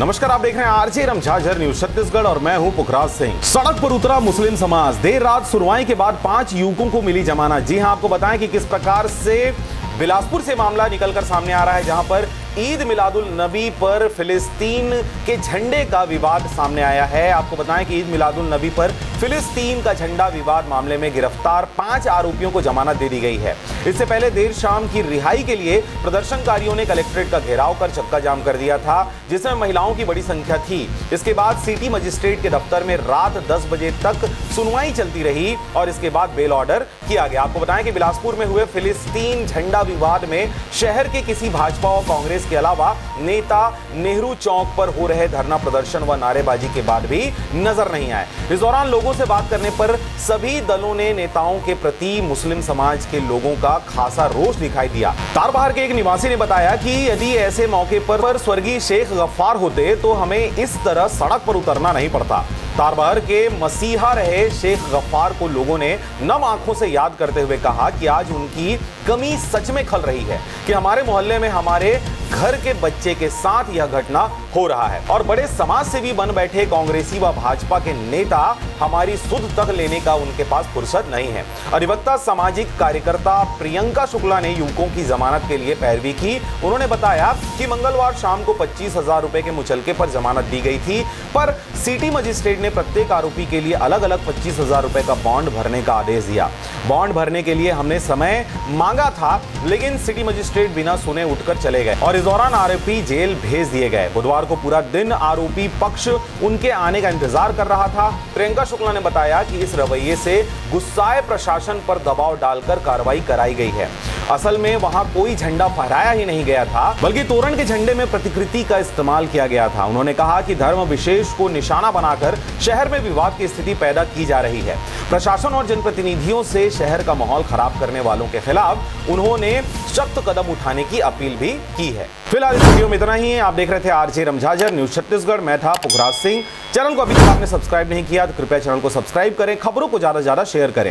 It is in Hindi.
नमस्कार, आप देख रहे हैं आरजे रमझाझर न्यूज छत्तीसगढ़ और मैं हूं पुखराज सिंह। सड़क पर उतरा मुस्लिम समाज। देर रात सुनवाई के बाद 5 युवकों को मिली जमानत। जी हां, आपको बताएं कि किस प्रकार से बिलासपुर से मामला निकलकर सामने आ रहा है, जहां पर ईद मिलादुल नबी पर फिलिस्तीन के झंडे का विवाद सामने आया है। आपको बताएं कि ईद मिलादुल नबी पर फिलिस्तीन का झंडा विवाद मामले में गिरफ्तार 5 आरोपियों को जमानत दे दी गई है। इससे पहले देर शाम की रिहाई के लिए प्रदर्शनकारियों ने कलेक्ट्रेट का घेराव कर चक्का जाम कर दिया था, जिसमें महिलाओं की बड़ी संख्या थी। इसके बाद सिटी मजिस्ट्रेट के दफ्तर में रात 10 बजे तक सुनवाई चलती रही और इसके बाद बेल ऑर्डर किया गया। आपको बताएं कि बिलासपुर में हुए फिलिस्तीन झंडा विवाद में शहर के किसी भाजपा और कांग्रेस के अलावा नेता नेहरू चौक पर हो रहे धरना प्रदर्शन व नारेबाजी के बाद भी नजर नहीं आए। इस दौरान लोगों से बात करने पर सभी दलों ने नेताओं के प्रति मुस्लिम समाज के लोगों का खासा रोष दिखाई दिया। तारबहार के एक निवासी ने बताया कि यदि ऐसे मौके पर स्वर्गीय शेख गफ्फार होते तो हमें इस तरह सड़क पर उतरना नहीं पड़ता। तारबहार के मसीहा रहे शेख गफ्फार को लोगों ने नम आंखों से याद करते हुए कहा कि आज उनकी कमी सच में खल रही है कि हमारे मोहल्ले में हमारे घर के बच्चे के साथ यह घटना हो रहा है और बड़े समाज सेवी बन बैठे कांग्रेसी व भाजपा के नेता हमारी सुध तक लेने का उनके पास फुर्सत नहीं है। अधिवक्ता सामाजिक कार्यकर्ता प्रियंका शुक्ला ने युवकों की जमानत के लिए पैरवी की। उन्होंने बताया कि मंगलवार शाम को 25,000 रुपए के मुचलके पर जमानत दी गई थी, पर सिटी मजिस्ट्रेट ने प्रत्येक आरोपी के लिए अलग अलग 25,000 रुपए का बॉन्ड भरने का आदेश दिया। बॉन्ड भरने के लिए हमने समय मांगा था, लेकिन सिटी मजिस्ट्रेट बिना सुने उठकर चले गए और इस दौरान आरोपी जेल भेज दिए गए। बुधवार को पूरा दिन आरोपी पक्ष उनके आने का इंतजार कर रहा था। प्रियंका शुक्ला ने बताया कि इस रवैये से गुस्साए प्रशासन पर दबाव डालकर कार्रवाई कराई गई है। असल में वहां कोई झंडा फहराया ही नहीं गया था, बल्कि तोरण के झंडे में प्रतिकृति का इस्तेमाल किया गया था। उन्होंने कहा कि धर्म विशेष को निशाना बनाकर शहर में विवाद की स्थिति पैदा की जा रही है। प्रशासन और जनप्रतिनिधियों से शहर का माहौल खराब करने वालों के खिलाफ उन्होंने सख्त कदम उठाने की अपील भी की है। फिलहाल इस वीडियो में इतना ही है। आप देख रहे थे आरजे रमझाझर न्यूज छत्तीसगढ़। मैं था पुखराज सिंह। चैनल को अभी तक आपने सब्सक्राइब नहीं किया तो कृपया चैनल को सब्सक्राइब करें, खबरों को ज्यादा से ज्यादा शेयर करें।